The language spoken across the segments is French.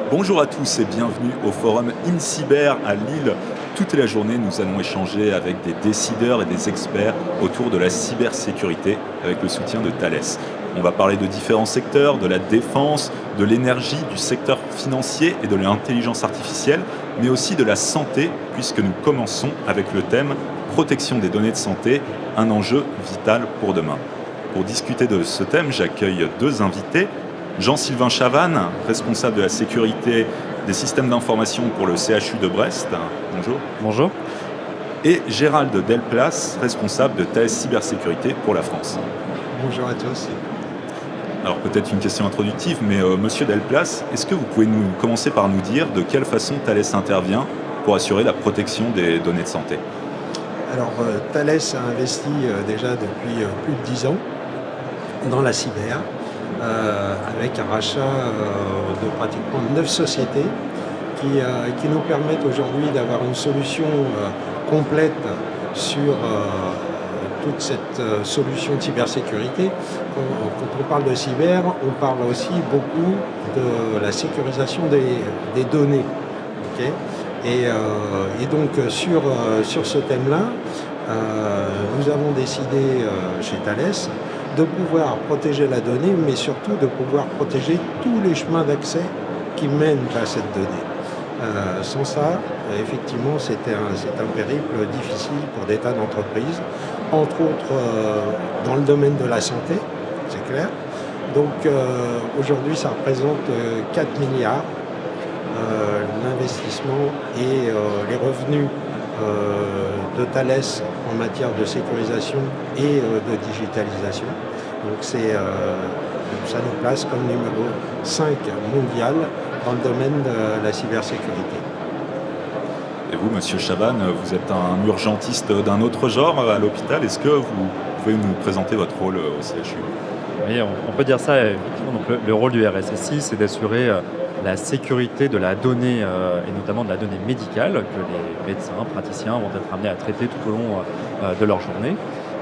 Bonjour à tous et bienvenue au forum InCyber à Lille. Toute la journée, nous allons échanger avec des décideurs et des experts autour de la cybersécurité avec le soutien de Thales. On va parler de différents secteurs, de la défense, de l'énergie, du secteur financier et de l'intelligence artificielle, mais aussi de la santé, puisque nous commençons avec le thème protection des données de santé, un enjeu vital pour demain. Pour discuter de ce thème, j'accueille deux invités. Jean-Sylvain Chavannes, responsable de la sécurité des systèmes d'information pour le CHU de Brest. Bonjour. Bonjour. Et Gérald Delplace, responsable de Thales Cybersécurité pour la France. Bonjour à tous. Alors peut-être une question introductive, mais Monsieur Delplace, est-ce que vous pouvez commencer par nous dire de quelle façon Thales intervient pour assurer la protection des données de santé? Alors Thales a investi déjà depuis plus de 10 ans dans la cyber, avec un rachat de pratiquement 9 sociétés qui nous permettent aujourd'hui d'avoir une solution complète sur toute cette solution de cybersécurité. Quand on parle de cyber, on parle aussi beaucoup de la sécurisation des données. Okay, et donc sur ce thème-là, nous avons décidé chez Thales de pouvoir protéger la donnée, mais surtout de pouvoir protéger tous les chemins d'accès qui mènent à cette donnée. Sans ça, effectivement, c'est un périple difficile pour des tas d'entreprises, entre autres dans le domaine de la santé, c'est clair. Donc aujourd'hui, ça représente 4 milliards l'investissement et les revenus de Thales en matière de sécurisation et de digitalisation. Donc ça nous place comme numéro 5 mondial dans le domaine de la cybersécurité. Et vous, Monsieur Chavannes, vous êtes un urgentiste d'un autre genre à l'hôpital. Est-ce que vous pouvez nous présenter votre rôle au CHU? Oui, on peut dire ça, effectivement. Donc, le rôle du RSSI, c'est d'assurer la sécurité de la donnée, et notamment de la donnée médicale, que les médecins, praticiens vont être amenés à traiter tout au long de leur journée.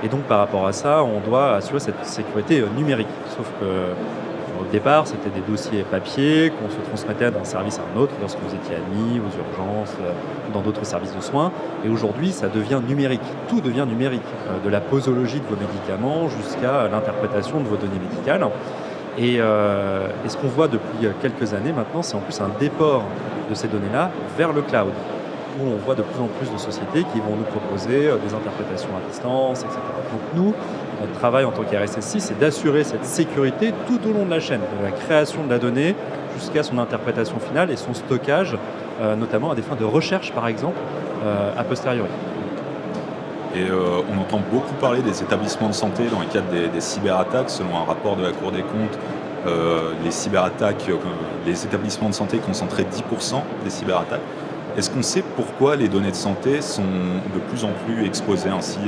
Et donc par rapport à ça, on doit assurer cette sécurité numérique. Sauf que au départ, c'était des dossiers papier qu'on se transmettait d'un service à un autre lorsque vous étiez admis aux urgences, dans d'autres services de soins. Et aujourd'hui, ça devient numérique. Tout devient numérique, de la posologie de vos médicaments jusqu'à l'interprétation de vos données médicales. Et ce qu'on voit depuis quelques années maintenant, c'est en plus un déport de ces données-là vers le cloud, où on voit de plus en plus de sociétés qui vont nous proposer des interprétations à distance, etc. Donc nous, notre travail en tant qu'RSSI, c'est d'assurer cette sécurité tout au long de la chaîne, de la création de la donnée jusqu'à son interprétation finale et son stockage, notamment à des fins de recherche, par exemple, a posteriori. Et on entend beaucoup parler des établissements de santé dans le cadre des cyberattaques. Selon un rapport de la Cour des comptes, les cyberattaques, les établissements de santé concentraient 10% des cyberattaques. Est-ce qu'on sait pourquoi les données de santé sont de plus en plus exposées ainsi?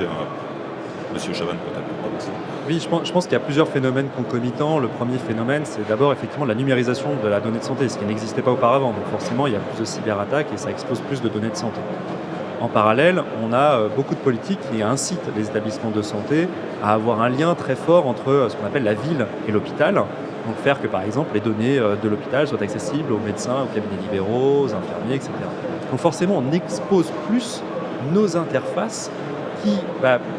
Monsieur Chavannes, peut-être pour commencer. Oui, je pense qu'il y a plusieurs phénomènes concomitants. Le premier phénomène, c'est d'abord effectivement la numérisation de la donnée de santé, ce qui n'existait pas auparavant. Donc forcément, il y a plus de cyberattaques et ça expose plus de données de santé. En parallèle, on a beaucoup de politiques qui incitent les établissements de santé à avoir un lien très fort entre ce qu'on appelle la ville et l'hôpital. Donc faire que par exemple les données de l'hôpital soient accessibles aux médecins, aux cabinets libéraux, aux infirmiers, etc. Donc forcément, on expose plus nos interfaces qui,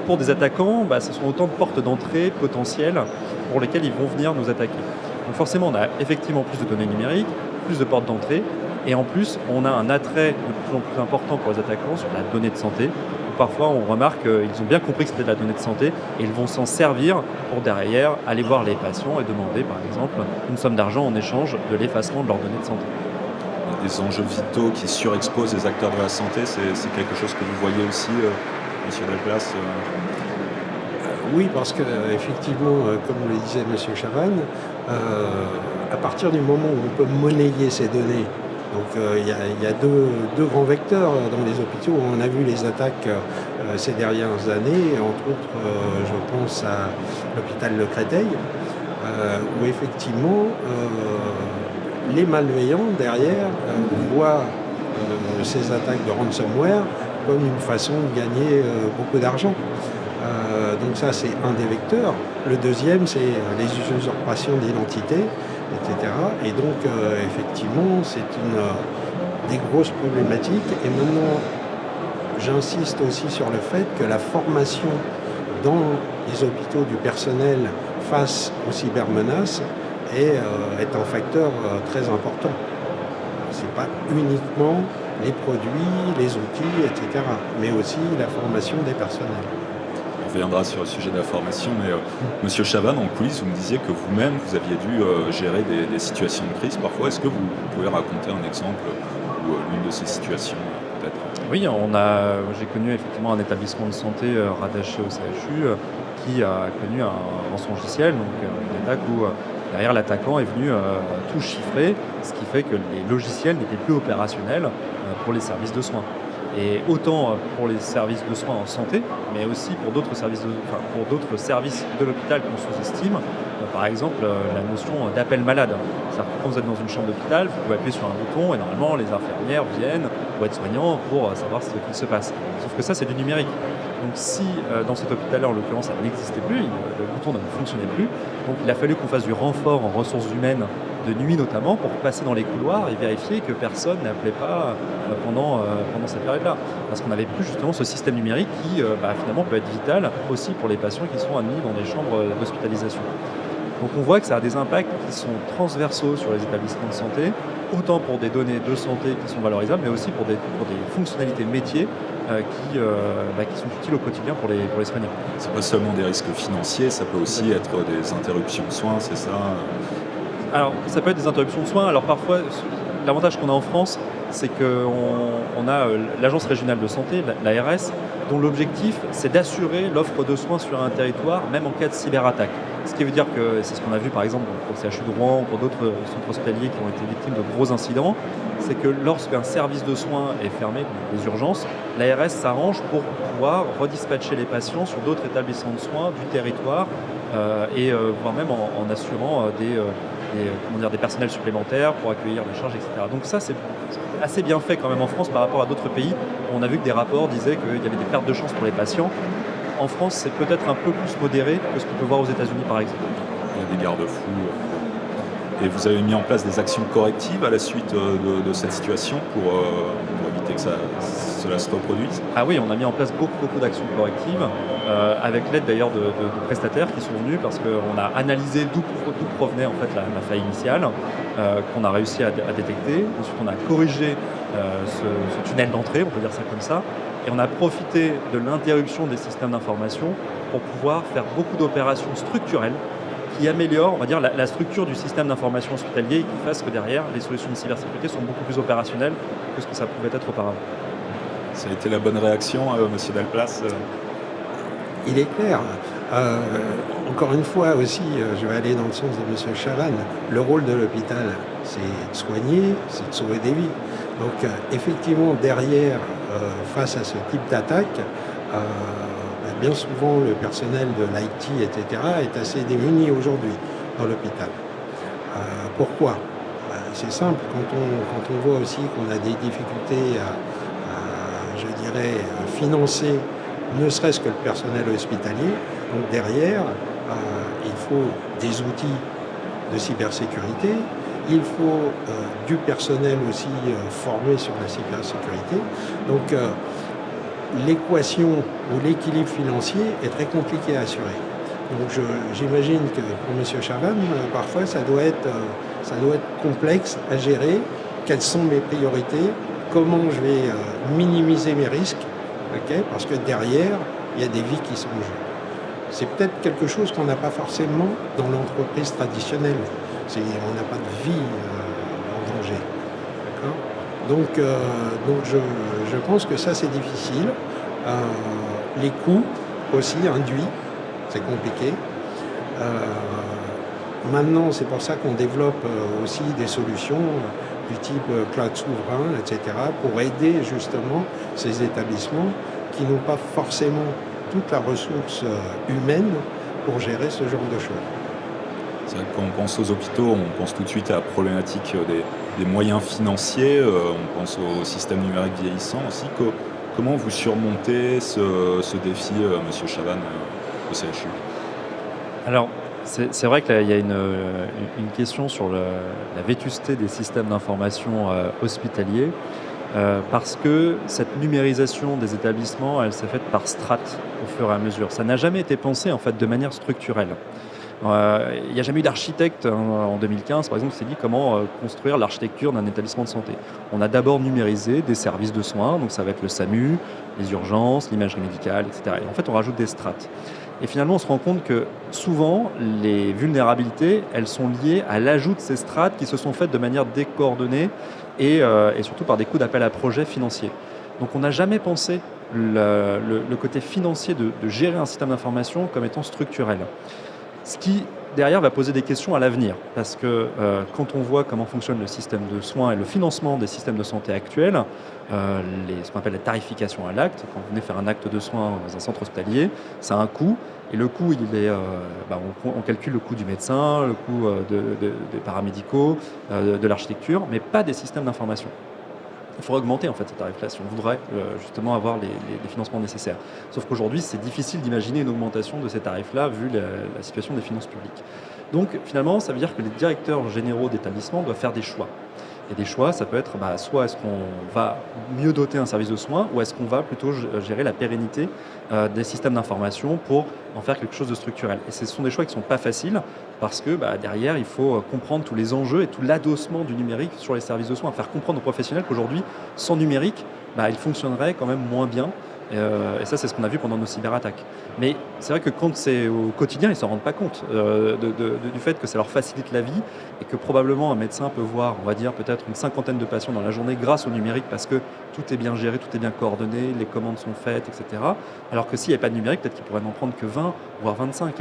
pour des attaquants, ce sont autant de portes d'entrée potentielles pour lesquelles ils vont venir nous attaquer. Donc forcément, on a effectivement plus de données numériques, plus de portes d'entrée, et en plus, on a un attrait de plus en plus important pour les attaquants sur la donnée de santé, où parfois on remarque qu'ils ont bien compris que c'était de la donnée de santé, et ils vont s'en servir pour derrière aller voir les patients et demander par exemple une somme d'argent en échange de l'effacement de leurs données de santé. Des enjeux vitaux qui surexposent les acteurs de la santé, c'est quelque chose que vous voyez aussi, Monsieur Delplace? Oui, parce que effectivement, comme le disait Monsieur Chavannes, à partir du moment où on peut monnayer ces données, donc il y a deux grands vecteurs dans les hôpitaux où on a vu les attaques ces dernières années, entre autres je pense à l'hôpital de Créteil, où effectivement les malveillants derrière voient ces attaques de ransomware comme une façon de gagner beaucoup d'argent. Donc ça, c'est un des vecteurs. Le deuxième, c'est les usurpations d'identité etc. Et donc, effectivement, c'est des grosses problématiques. Et maintenant, j'insiste aussi sur le fait que la formation dans les hôpitaux du personnel face aux cybermenaces est un facteur très important. Ce n'est pas uniquement les produits, les outils, etc., mais aussi la formation des personnels. On reviendra sur le sujet de la formation, mais Monsieur Chavannes, en coulisses, vous me disiez que vous-même, vous aviez dû gérer des situations de crise parfois. Est-ce que vous pouvez raconter un exemple ou l'une de ces situations, peut-être? Oui, j'ai connu effectivement un établissement de santé rattaché au CHU qui a connu un rançongiciel, donc une attaque où derrière l'attaquant est venu tout chiffrer, ce qui fait que les logiciels n'étaient plus opérationnels pour les services de soins. Et autant pour les services de soins en santé, mais aussi pour d'autres services de l'hôpital qu'on sous-estime. Par exemple, la notion d'appel malade. C'est-à-dire que quand vous êtes dans une chambre d'hôpital, vous pouvez appuyer sur un bouton et normalement les infirmières viennent ou aides-soignants pour savoir ce qu'il se passe. Sauf que ça, c'est du numérique. Donc si dans cet hôpital-là, en l'occurrence, ça n'existait plus, le bouton ne fonctionnait plus, donc il a fallu qu'on fasse du renfort en ressources humaines de nuit notamment pour passer dans les couloirs et vérifier que personne n'appelait pas pendant cette période-là. Parce qu'on n'avait plus justement ce système numérique qui finalement peut être vital aussi pour les patients qui sont admis dans des chambres d'hospitalisation. Donc on voit que ça a des impacts qui sont transversaux sur les établissements de santé, autant pour des données de santé qui sont valorisables, mais aussi pour des fonctionnalités métiers qui sont utiles au quotidien pour les soignants. C'est pas seulement des risques financiers, ça peut aussi être des interruptions de soins, c'est ça? Alors, ça peut être des interruptions de soins. Alors parfois, l'avantage qu'on a en France, c'est qu'on a l'Agence régionale de santé, l'ARS, dont l'objectif, c'est d'assurer l'offre de soins sur un territoire, même en cas de cyberattaque. Ce qui veut dire que, c'est ce qu'on a vu par exemple pour le CHU de Rouen ou pour d'autres centres hospitaliers qui ont été victimes de gros incidents, c'est que lorsqu'un service de soins est fermé, les urgences, l'ARS s'arrange pour pouvoir redispatcher les patients sur d'autres établissements de soins du territoire voire même en assurant des personnels supplémentaires pour accueillir les charges, etc. Donc ça, c'est assez bien fait quand même en France par rapport à d'autres pays. On a vu que des rapports disaient qu'il y avait des pertes de chance pour les patients. En France, c'est peut-être un peu plus modéré que ce qu'on peut voir aux États-Unis, par exemple. Il y a des garde-fous. Et vous avez mis en place des actions correctives à la suite de cette situation pour éviter que cela se reproduise? Ah oui, on a mis en place beaucoup d'actions correctives, avec l'aide d'ailleurs de prestataires qui sont venus parce qu'on a analysé d'où provenait en fait la faille initiale, qu'on a réussi à détecter. Ensuite, on a corrigé ce tunnel d'entrée, on peut dire ça comme ça, et on a profité de l'interruption des systèmes d'information pour pouvoir faire beaucoup d'opérations structurelles qui améliorent, on va dire, la structure du système d'information hospitalier et qui fasse que derrière, les solutions de cybersécurité sont beaucoup plus opérationnelles que ce que ça pouvait être auparavant. Ça a été la bonne réaction, Monsieur Delplace? Il est clair. Encore une fois aussi, je vais aller dans le sens de M. Chavannes, le rôle de l'hôpital, c'est de soigner, c'est de sauver des vies. Donc effectivement, derrière, face à ce type d'attaque, bien souvent le personnel de l'IT, etc., est assez démuni aujourd'hui dans l'hôpital. Pourquoi? C'est simple, quand on voit aussi qu'on a des difficultés je dirais, financer ne serait-ce que le personnel hospitalier. Donc derrière, il faut des outils de cybersécurité, il faut du personnel aussi formé sur la cybersécurité. Donc l'équation ou l'équilibre financier est très compliqué à assurer. Donc j'imagine que pour M. Chavannes, parfois ça doit être complexe à gérer. Quelles sont mes priorités? Comment je vais minimiser mes risques? Parce que derrière, il y a des vies qui sont en jeu. C'est peut-être quelque chose qu'on n'a pas forcément dans l'entreprise traditionnelle. On n'a pas de vie en danger. Donc je pense que ça, c'est difficile. Les coûts aussi induits, c'est compliqué. Maintenant, c'est pour ça qu'on développe aussi des solutions du type cloud souverain, etc., pour aider justement ces établissements qui n'ont pas forcément toute la ressource humaine pour gérer ce genre de choses. C'est vrai que quand on pense aux hôpitaux, on pense tout de suite à la problématique des moyens financiers, on pense au système numérique vieillissant aussi. Comment vous surmontez ce défi, Monsieur Chavannes, au CHU? Alors, C'est vrai qu'il y a une question sur la vétusté des systèmes d'information hospitaliers, parce que cette numérisation des établissements, elle s'est faite par strates au fur et à mesure. Ça n'a jamais été pensé en fait de manière structurelle. Il n'y a jamais eu d'architecte en 2015, par exemple, qui s'est dit comment construire l'architecture d'un établissement de santé. On a d'abord numérisé des services de soins, donc ça va être le SAMU, les urgences, l'imagerie médicale, etc. Et en fait, on rajoute des strates. Et finalement, on se rend compte que souvent, les vulnérabilités, elles sont liées à l'ajout de ces strates qui se sont faites de manière décoordonnée et surtout par des coûts d'appel à projets financiers. Donc on n'a jamais pensé le côté financier de gérer un système d'information comme étant structurel. Ce qui, derrière, va poser des questions à l'avenir. Parce que quand on voit comment fonctionne le système de soins et le financement des systèmes de santé actuels, ce qu'on appelle la tarification à l'acte, quand vous venez faire un acte de soins dans un centre hospitalier, ça a un coût. Et le coût, on calcule le coût du médecin, le coût des paramédicaux, de l'architecture, mais pas des systèmes d'information. Il faudrait augmenter en fait ces tarifs-là si on voudrait justement avoir les financements nécessaires. Sauf qu'aujourd'hui, c'est difficile d'imaginer une augmentation de ces tarifs-là vu la situation des finances publiques. Donc finalement, ça veut dire que les directeurs généraux d'établissements doivent faire des choix. Et des choix, ça peut être soit est-ce qu'on va mieux doter un service de soins ou est-ce qu'on va plutôt gérer la pérennité des systèmes d'information pour en faire quelque chose de structurel. Et ce sont des choix qui ne sont pas faciles parce que derrière, il faut comprendre tous les enjeux et tout l'adossement du numérique sur les services de soins. Faire comprendre aux professionnels qu'aujourd'hui, sans numérique, ils fonctionneraient quand même moins bien. Et ça, c'est ce qu'on a vu pendant nos cyberattaques. Mais c'est vrai que quand c'est au quotidien, ils ne s'en rendent pas compte du fait que ça leur facilite la vie et que probablement un médecin peut voir, on va dire, peut-être une 50aine de patients dans la journée grâce au numérique parce que tout est bien géré, tout est bien coordonné, les commandes sont faites, etc. Alors que s'il n'y avait pas de numérique, peut-être qu'il pourrait n'en prendre que 20, voire 25.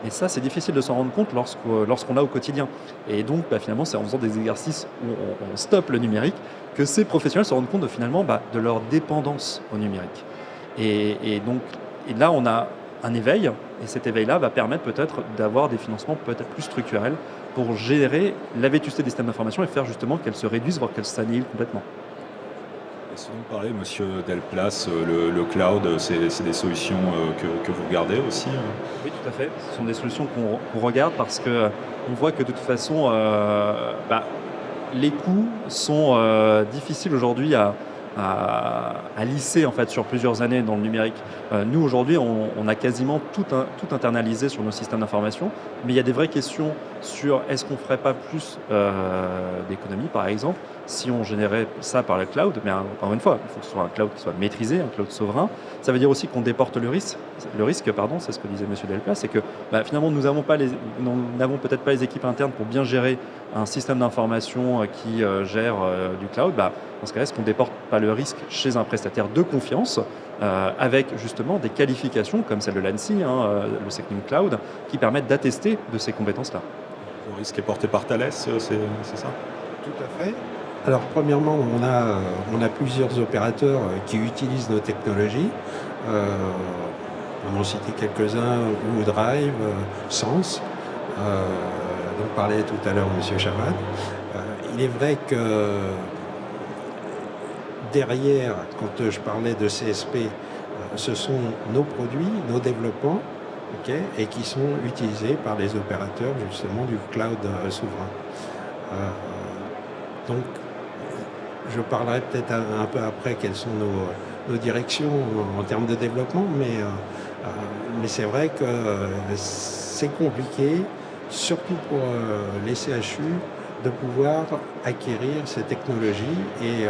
Et ça, c'est difficile de s'en rendre compte lorsqu'on l'a au quotidien. Et donc, finalement, c'est en faisant des exercices où on stoppe le numérique que ces professionnels se rendent compte de leur dépendance au numérique. Et là, on a un éveil, et cet éveil-là va permettre peut-être d'avoir des financements peut-être plus structurels pour gérer la vétusté des systèmes d'information et faire justement qu'elles se réduisent, voire qu'elles s'annihilent complètement. Si vous parlez, monsieur Delplace, le cloud, c'est des solutions que vous regardez aussi Oui, tout à fait. Ce sont des solutions qu'on regarde parce qu'on voit que de toute façon, les coûts sont difficiles aujourd'hui à lisser en fait sur plusieurs années dans le numérique. Nous aujourd'hui on a quasiment tout internalisé sur nos systèmes d'information, mais il y a des vraies questions sur est-ce qu'on ne ferait pas plus d'économies par exemple si on générait ça par le cloud. Mais encore une fois, il faut que ce soit un cloud qui soit maîtrisé, un cloud souverain. Ça veut dire aussi qu'on déporte le risque, c'est ce que disait monsieur Delplace, c'est que finalement nous n'avons peut-être pas les équipes internes pour bien gérer un système d'information qui gère du cloud. Dans ce cas-là, est-ce qu'on ne déporte pas le risque chez un prestataire de confiance avec justement des qualifications comme celle de l'ANSSI, le Secnum Cloud, qui permettent d'attester de ces compétences-là. Le risque est porté par Thales, c'est ça ? Tout à fait. Alors premièrement, on a plusieurs opérateurs qui utilisent nos technologies. On en citait quelques-uns, WooDrive, Sens, dont parlait tout à l'heure M. Chaban. Il est vrai que derrière, quand je parlais de CSP, ce sont nos produits, nos développements, et qui sont utilisés par les opérateurs justement du cloud souverain. Donc, je parlerai peut-être un peu après quelles sont nos directions en termes de développement, mais c'est vrai que c'est compliqué, surtout pour les CHU, de pouvoir acquérir ces technologies et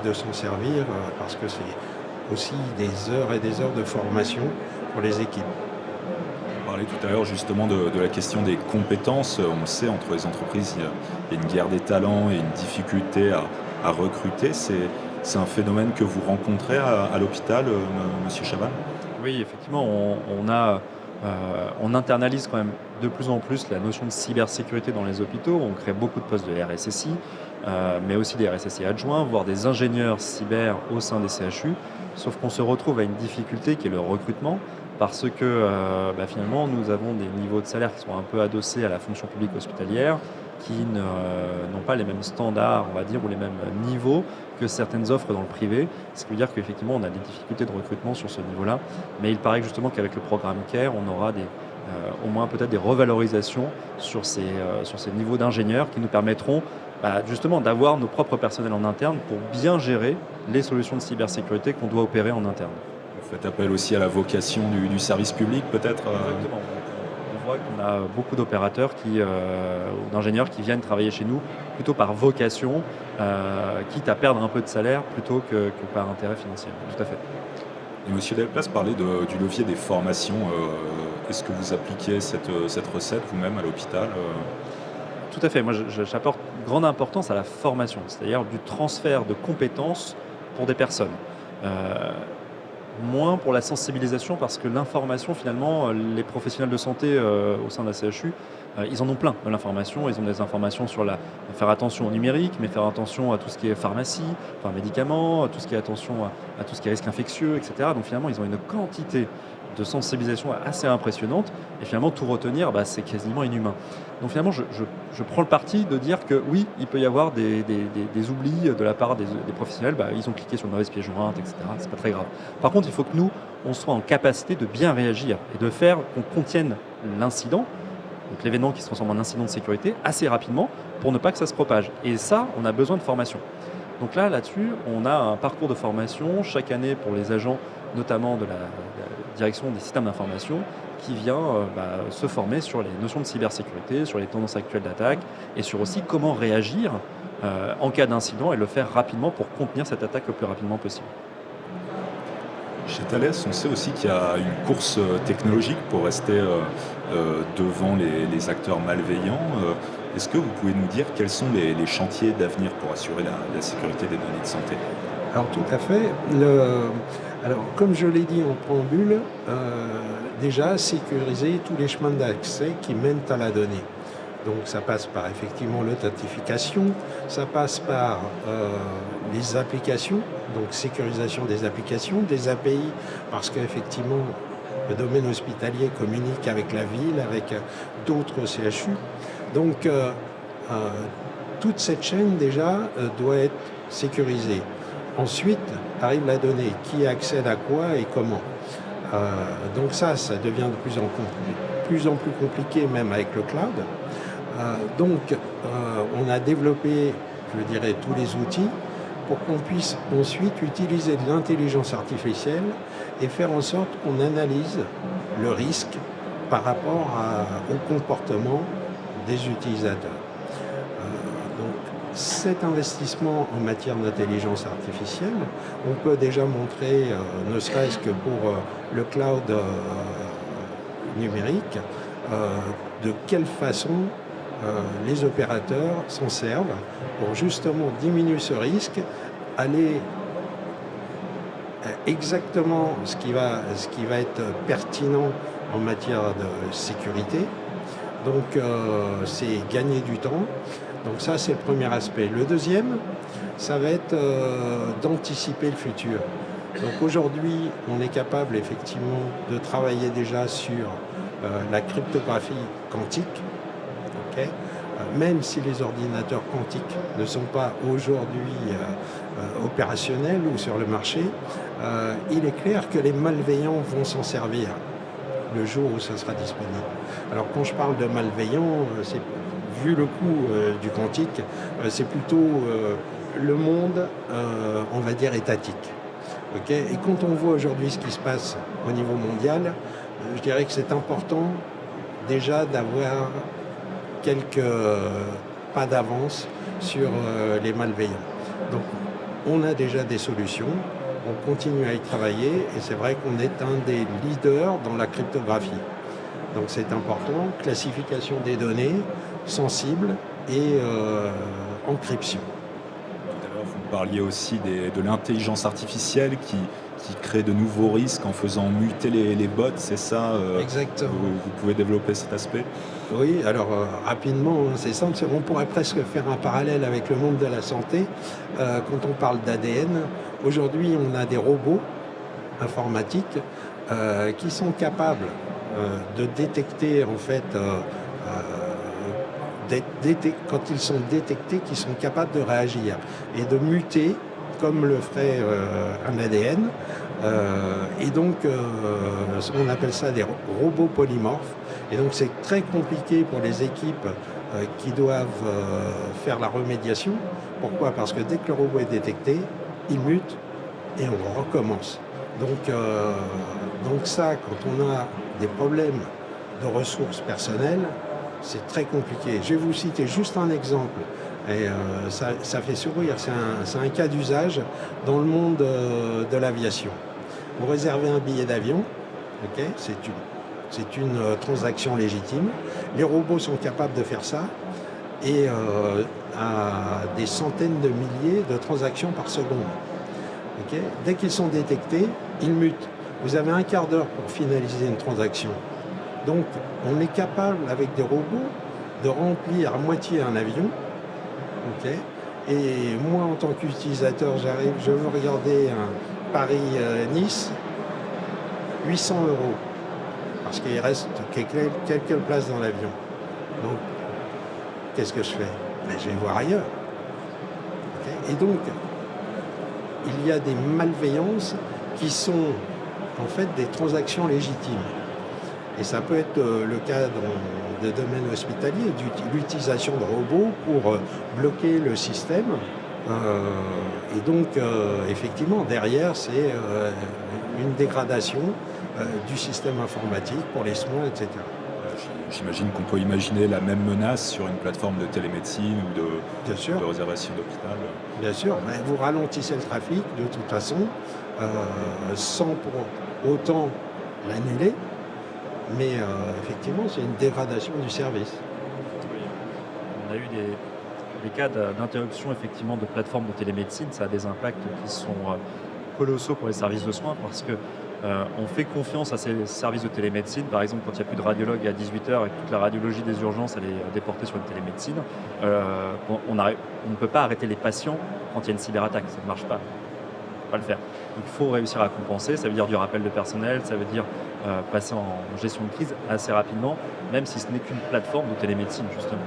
de s'en servir parce que c'est aussi des heures et des heures de formation pour les équipes. On parlait tout à l'heure justement de la question des compétences. On le sait, entre les entreprises, il y a une guerre des talents et une difficulté à recruter. C'est un phénomène que vous rencontrez à l'hôpital, monsieur Chaban ? Oui, effectivement, on internalise quand même de plus en plus la notion de cybersécurité dans les hôpitaux. On crée beaucoup de postes de RSSI, mais aussi des RSSI adjoints, voire des ingénieurs cyber au sein des CHU. Sauf qu'on se retrouve à une difficulté qui est le recrutement, parce que finalement, nous avons des niveaux de salaire qui sont un peu adossés à la fonction publique hospitalière, qui n'ont pas les mêmes standards, on va dire, ou les mêmes niveaux que certaines offres dans le privé. Ce qui veut dire qu'effectivement, on a des difficultés de recrutement sur ce niveau-là. Mais il paraît justement qu'avec le programme CARE, on aura au moins peut-être des revalorisations sur ces niveaux d'ingénieurs qui nous permettront justement d'avoir nos propres personnels en interne pour bien gérer les solutions de cybersécurité qu'on doit opérer en interne. Vous faites appel aussi à la vocation du service public, peut-être Exactement. On voit qu'on a beaucoup d'opérateurs ou d'ingénieurs qui viennent travailler chez nous plutôt par vocation, quitte à perdre un peu de salaire plutôt que par intérêt financier. Tout à fait. Et Monsieur Delplace parlait du levier des formations. Est-ce que vous appliquez cette recette vous-même à l'hôpital Tout à fait. Moi, j'apporte grande importance à la formation, c'est-à-dire du transfert de compétences pour des personnes. Moins pour la sensibilisation parce que l'information, finalement, les professionnels de santé au sein de la CHU, ils en ont plein de l'information. Ils ont des informations sur faire attention au numérique, mais faire attention à tout ce qui est pharmacie, enfin médicaments, tout ce qui est attention à tout ce qui est risque infectieux, etc. Donc finalement, ils ont une quantité de sensibilisation assez impressionnante et finalement tout retenir, c'est quasiment inhumain. Donc finalement je prends le parti de dire que oui, il peut y avoir des oublis de la part des professionnels, ils ont cliqué sur une mauvaise pièce jointe, etc. C'est pas très grave. Par contre, il faut que nous, on soit en capacité de bien réagir et de faire qu'on contienne l'incident, donc l'événement qui se transforme en incident de sécurité, assez rapidement pour ne pas que ça se propage. Et ça, on a besoin de formation. Donc là-dessus, on a un parcours de formation chaque année pour les agents, notamment de la direction des systèmes d'information, qui vient se former sur les notions de cybersécurité, sur les tendances actuelles d'attaque et sur aussi comment réagir en cas d'incident et le faire rapidement pour contenir cette attaque le plus rapidement possible. Chez Thales, on sait aussi qu'il y a une course technologique pour rester devant les acteurs malveillants. Est-ce que vous pouvez nous dire quels sont les chantiers d'avenir pour assurer la sécurité des données de santé ? Alors tout à fait. Alors comme je l'ai dit en préambule, déjà sécuriser tous les chemins d'accès qui mènent à la donnée. Donc ça passe par effectivement l'authentification, ça passe par les applications, donc sécurisation des applications, des API, parce qu'effectivement le domaine hospitalier communique avec la ville, avec d'autres CHU. Donc toute cette chaîne déjà doit être sécurisée. Ensuite arrive la donnée, qui accède à quoi et comment. Donc ça devient de plus en plus compliqué même avec le cloud. Donc on a développé, je dirais, tous les outils pour qu'on puisse ensuite utiliser de l'intelligence artificielle et faire en sorte qu'on analyse le risque par rapport au comportement des utilisateurs. Donc cet investissement en matière d'intelligence artificielle, on peut déjà montrer, ne serait-ce que pour le cloud numérique, de quelle façon les opérateurs s'en servent pour justement diminuer ce risque, aller exactement ce qui va être pertinent en matière de sécurité. Donc c'est gagner du temps. Donc ça c'est le premier aspect. Le deuxième, ça va être d'anticiper le futur. Donc aujourd'hui, on est capable effectivement de travailler déjà sur la cryptographie quantique. Okay. Même si les ordinateurs quantiques ne sont pas aujourd'hui opérationnels ou sur le marché, il est clair que les malveillants vont s'en servir le jour où ça sera disponible. Alors quand je parle de malveillants, c'est vu le coût du quantique, c'est plutôt le monde, on va dire, étatique. Okay. Et quand on voit aujourd'hui ce qui se passe au niveau mondial, je dirais que c'est important déjà d'avoir quelques pas d'avance sur les malveillants. Donc on a déjà des solutions, on continue à y travailler et c'est vrai qu'on est un des leaders dans la cryptographie. Donc c'est important, classification des données sensibles et encryption. Tout à l'heure, vous parliez aussi de l'intelligence artificielle qui crée de nouveaux risques en faisant muter les bots, c'est ça Exactement. Vous pouvez développer cet aspect ? Oui, alors rapidement, c'est simple, on pourrait presque faire un parallèle avec le monde de la santé. Quand on parle d'ADN, aujourd'hui on a des robots informatiques qui sont capables de détecter en fait, quand ils sont détectés, qui sont capables de réagir et de muter comme le ferait un ADN. Et donc, on appelle ça des robots polymorphes Et donc c'est très compliqué pour les équipes qui doivent faire la remédiation. Pourquoi? Parce que dès que le robot est détecté, il mute et on recommence. Donc ça, quand on a des problèmes de ressources personnelles, c'est très compliqué. Je vais vous citer juste un exemple, et ça fait sourire. C'est un cas d'usage dans le monde de l'aviation. Vous réservez un billet d'avion, okay, c'est une transaction légitime. Les robots sont capables de faire ça, et à des centaines de milliers de transactions par seconde. Okay. Dès qu'ils sont détectés, ils mutent. Vous avez un quart d'heure pour finaliser une transaction. Donc, on est capable, avec des robots, de remplir à moitié un avion. Okay. Et moi, en tant qu'utilisateur, j'arrive, je veux regarder un Paris-Nice, 800 €. Parce qu'il reste quelques places dans l'avion. Donc, qu'est-ce que je fais? Ben, je vais voir ailleurs. Okay. Et donc, il y a des malveillances qui sont en fait des transactions légitimes. Et ça peut être le cas dans le domaine hospitalier, l'utilisation de robots pour bloquer le système. Et donc, effectivement, derrière, c'est une dégradation du système informatique pour les soins, etc. J'imagine qu'on peut imaginer la même menace sur une plateforme de télémédecine ou de réservation d'hôpital. Bien sûr, mais vous ralentissez le trafic de toute façon, sans pour autant l'annuler, mais effectivement c'est une dégradation du service. On a eu des cas d'interruption effectivement de plateformes de télémédecine. Ça a des impacts qui sont colossaux pour les services de soins parce que on fait confiance à ces services de télémédecine. Par exemple, quand il n'y a plus de radiologue à 18h et que toute la radiologie des urgences elle est déportée sur une télémédecine, on ne peut pas arrêter les patients quand il y a une cyberattaque. Ça ne marche pas. On ne peut pas le faire. Donc, il faut réussir à compenser. Ça veut dire du rappel de personnel, ça veut dire passer en gestion de crise assez rapidement, même si ce n'est qu'une plateforme de télémédecine, justement.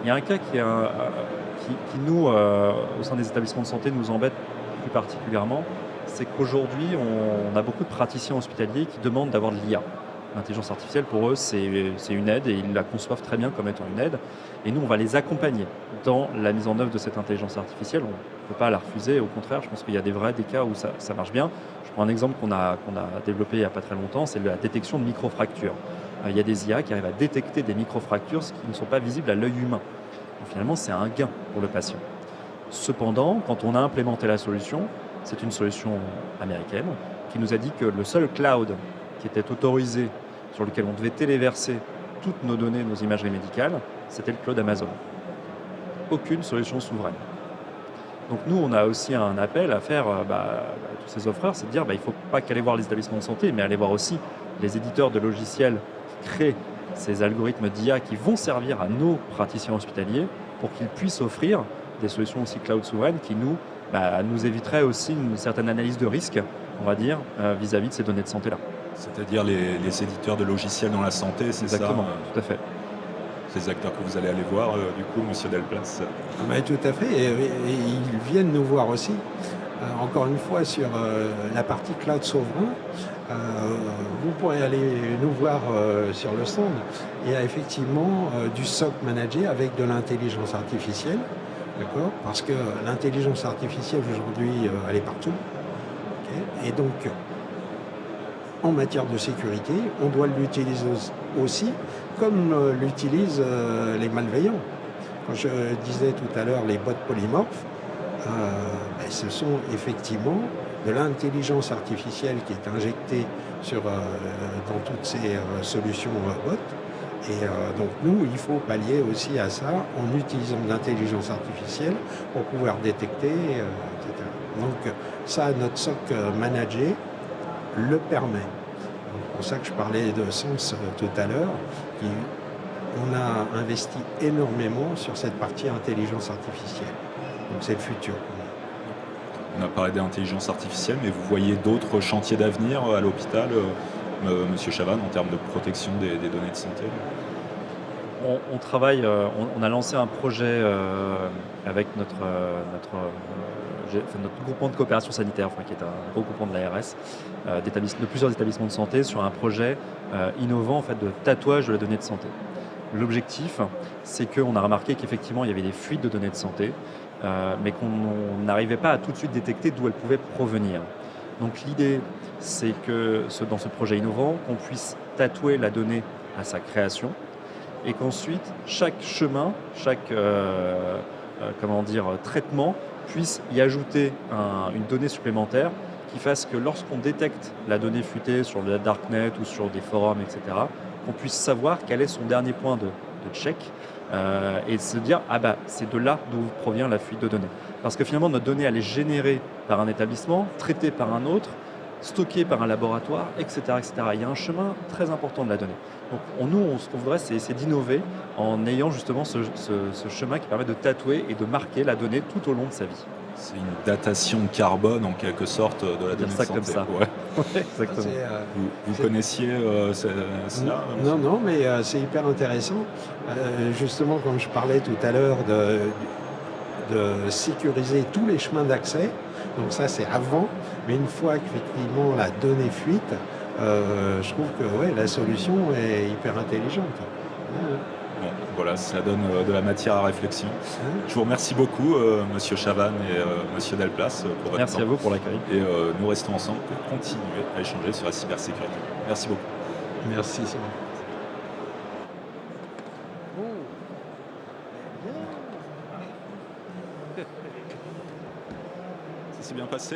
Il y a un cas qui nous, au sein des établissements de santé, nous embête plus particulièrement. C'est qu'aujourd'hui, on a beaucoup de praticiens hospitaliers qui demandent d'avoir de l'IA. L'intelligence artificielle, pour eux, c'est une aide et ils la conçoivent très bien comme étant une aide. Et nous, on va les accompagner dans la mise en œuvre de cette intelligence artificielle. On ne peut pas la refuser. Au contraire, je pense qu'il y a des cas où ça marche bien. Je prends un exemple qu'on a développé il n'y a pas très longtemps, c'est la détection de microfractures. Il y a des IA qui arrivent à détecter des microfractures qui ne sont pas visibles à l'œil humain. Donc, finalement, c'est un gain pour le patient. Cependant, quand on a implémenté la solution, c'est une solution américaine qui nous a dit que le seul cloud qui était autorisé, sur lequel on devait téléverser toutes nos données, nos imageries médicales, c'était le cloud Amazon. Aucune solution souveraine. Donc nous, on a aussi un appel à faire à tous ces offreurs, c'est de dire il ne faut pas qu'aller voir les établissements de santé, mais aller voir aussi les éditeurs de logiciels qui créent ces algorithmes d'IA qui vont servir à nos praticiens hospitaliers pour qu'ils puissent offrir des solutions aussi cloud souveraines qui nous éviterait aussi une certaine analyse de risque, on va dire, vis-à-vis de ces données de santé-là. C'est-à-dire les éditeurs de logiciels dans la santé, c'est ça? Exactement, tout à fait. Ces acteurs que vous allez aller voir, du coup, monsieur Delplace. Tout à fait, et ils viennent nous voir aussi. Encore une fois, sur la partie cloud souverain, vous pourrez aller nous voir sur le stand. Il y a effectivement du SOC managé avec de l'intelligence artificielle. D'accord. Parce que l'intelligence artificielle aujourd'hui, elle est partout. Okay. Et donc, en matière de sécurité, on doit l'utiliser aussi comme l'utilisent les malveillants. Quand je disais tout à l'heure les bots polymorphes, ce sont effectivement de l'intelligence artificielle qui est injectée dans toutes ces solutions bots. Et donc nous, il faut pallier aussi à ça en utilisant de l'intelligence artificielle pour pouvoir détecter, etc. Donc ça, notre SOC managé le permet. C'est pour ça que je parlais de Sens tout à l'heure. On a investi énormément sur cette partie intelligence artificielle. Donc c'est le futur. On a parlé d'intelligence artificielle, mais vous voyez d'autres chantiers d'avenir à l'hôpital, Monsieur Chavannes, en termes de protection des données de santé? On travaille, on a lancé un projet avec notre notre groupement de coopération sanitaire, qui est un gros groupement de l'ARS, de plusieurs établissements de santé sur un projet innovant en fait, de tatouage de la donnée de santé. L'objectif, c'est qu'on a remarqué qu'effectivement, il y avait des fuites de données de santé, mais qu'on n'arrivait pas à tout de suite détecter d'où elles pouvaient provenir. Donc l'idée, c'est que dans ce projet innovant, qu'on puisse tatouer la donnée à sa création et qu'ensuite, chaque chemin, chaque traitement puisse y ajouter une donnée supplémentaire qui fasse que lorsqu'on détecte la donnée fuitée sur le darknet ou sur des forums, etc., qu'on puisse savoir quel est son dernier point de check et se dire c'est de là d'où provient la fuite de données. Parce que finalement notre donnée elle est générée par un établissement, traitée par un autre, stockée par un laboratoire, etc., etc. Il y a un chemin très important de la donnée. Donc ce qu'on voudrait c'est essayer d'innover en ayant justement ce chemin qui permet de tatouer et de marquer la donnée tout au long de sa vie. C'est une datation carbone en quelque sorte de la donnée de santé. Comme ça. Ouais. Exactement. Vous connaissiez cela Non, mais c'est hyper intéressant. Justement, comme je parlais tout à l'heure de sécuriser tous les chemins d'accès, donc ça c'est avant, mais une fois qu'effectivement la donnée fuite, je trouve que la solution est hyper intelligente. Bon, voilà, ça donne de la matière à réflexion. Je vous remercie beaucoup, Monsieur Chavannes et Monsieur Delplace, pour votre temps. Merci à vous pour l'accueil. Et nous restons ensemble pour continuer à échanger sur la cybersécurité. Merci beaucoup. Merci. Ça s'est bien passé.